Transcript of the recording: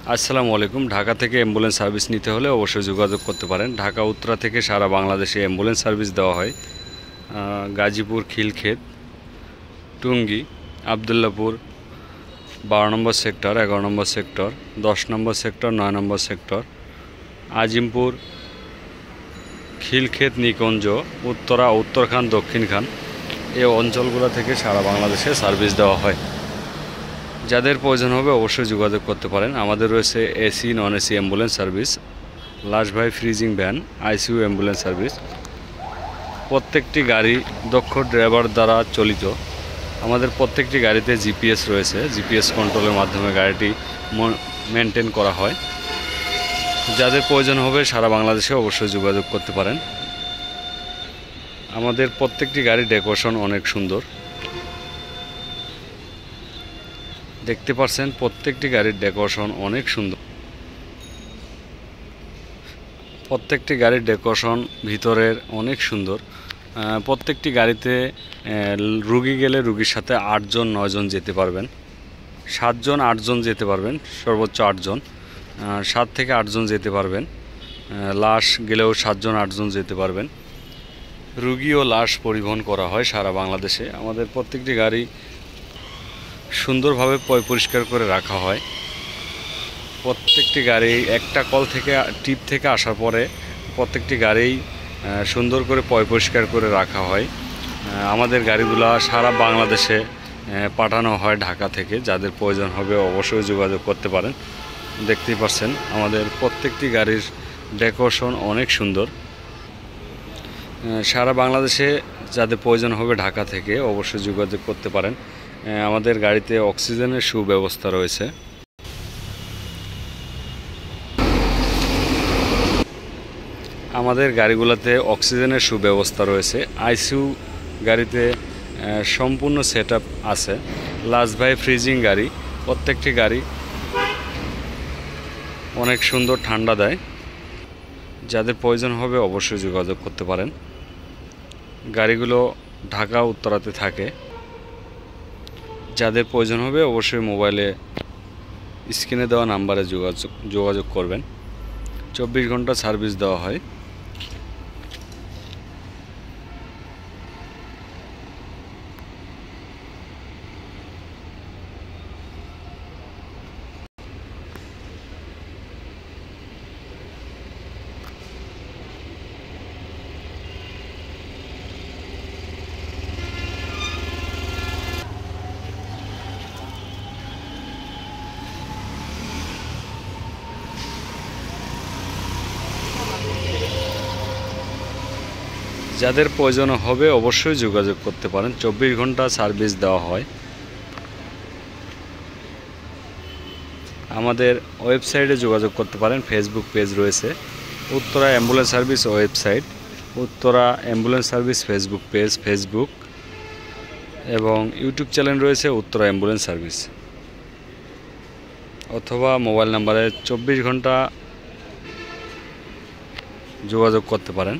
আসসালামু আলাইকুম। ঢাকা থেকে অ্যাম্বুলেন্স সার্ভিস নিতে হলে অবশ্যই যোগাযোগ করতে পারেন। ঢাকা উত্তরা থেকে সারা বাংলাদেশে অ্যাম্বুলেন্স সার্ভিস দেওয়া হয়। গাজীপুর, খিলক্ষেত, টুঙ্গি, আবদুল্লাপুর, 12 নম্বর সেক্টর, 11 নম্বর সেক্টর, 10 নম্বর সেক্টর, 9 নম্বর সেক্টর, আজিমপুর, খিলক্ষেত, নিকুঞ্জ, উত্তরা, উত্তরখান, দক্ষিণখান এই অঞ্চলগুলো থেকে সারা বাংলাদেশে সার্ভিস দেওয়া হয়। যাদের প্রয়োজন হবে অবশ্যই যোগাযোগ করতে পারেন। আমাদের রয়েছে AC, non AC ambulance service, লাশ ভাই freezing van, ICU ambulance service. প্রত্যেকটি গাড়ি দক্ষ ড্রাইভার দ্বারা চালিত। আমাদের প্রত্যেকটি গাড়িতে জিপিএস রয়েছে। জিপিএস কন্ট্রোলের মাধ্যমে গাড়িটি মেনটেন করা হয়। যাদের প্রয়োজন হবে সারা বাংলাদেশে অবশ্যই যোগাযোগ করতে পারেন। আমাদের প্রত্যেকটি গাড়ির ডেকোরেশন অনেক সুন্দর। দেখতে পাচ্ছেন প্রত্যেকটি গাড়ির ডেকোরেশন অনেক সুন্দর। প্রত্যেকটি গাড়ির ডেকোরেশন ভিতরের অনেক সুন্দর। প্রত্যেকটি গাড়িতে রুগী গেলে রুগীর সাথে 8 জন 9 জন যেতে পারবেন, 7 জন 8 জন যেতে পারবেন, সর্বোচ্চ 8 জন, 7 থেকে 8 জন যেতে পারবেন। লাশ গেলেও 7 জন 8 জন যেতে পারবেন। রুগী ও লাশ পরিবহন করা হয় সারা বাংলাদেশে। আমাদের প্রত্যেকটি গাড়ি সুন্দরভাবে পরিষ্কার করে রাখা হয়। প্রত্যেকটি গাড়ি একটা কল থেকে টিপ থেকে আসার পরে প্রত্যেকটি গাড়ি সুন্দর করে পরিষ্কার করে রাখা হয়। আমাদের গাড়িগুলো সারা বাংলাদেশে পাঠানো হয় ঢাকা থেকে। যাদের প্রয়োজন হবে অবশ্যই যোগাযোগ করতে পারেন। দেখতেই পাচ্ছেন আমাদের প্রত্যেকটি গাড়ির ডেকোরেশন অনেক সুন্দর। সারা বাংলাদেশে যাদের প্রয়োজন হবে ঢাকা থেকে অবশ্যই যোগাযোগ করতে পারেন। আমাদের গাড়িতে অক্সিজেনের সুব্যবস্থা রয়েছে। আমাদের গাড়িগুলোতে অক্সিজেনের সুব্যবস্থা রয়েছে। আইসিইউ গাড়িতে সম্পূর্ণ সেটআপ আছে। লাশ ভাই ফ্রিজিং গাড়ি। প্রত্যেকটি গাড়ি অনেক সুন্দর, ঠান্ডা দেয়। যাদের প্রয়োজন হবে অবশ্যই যোগাযোগ করতে পারেন। গাড়িগুলো ঢাকা উত্তরাতে থাকে। যাদের প্রয়োজন হবে অবশ্যই মোবাইলে স্ক্রিনে দেওয়া নাম্বারে যোগাযোগ করবেন। 24 ঘন্টা সার্ভিস দেওয়া হয়। যাদের প্রয়োজন হবে অবশ্যই যোগাযোগ করতে পারেন। 24 ঘন্টা সার্ভিস দেওয়া হয়। আমাদের ওয়েবসাইটে যোগাযোগ করতে পারেন। ফেসবুক পেজ রয়েছে Uttara ambulance service website, Uttara ambulance service Facebook page, Facebook এবং ইউটিউব চ্যানেল রয়েছে উত্তরা অ্যাম্বুলেন্স সার্ভিস। অথবা মোবাইল নাম্বারে 24 ঘন্টা যোগাযোগ করতে পারেন।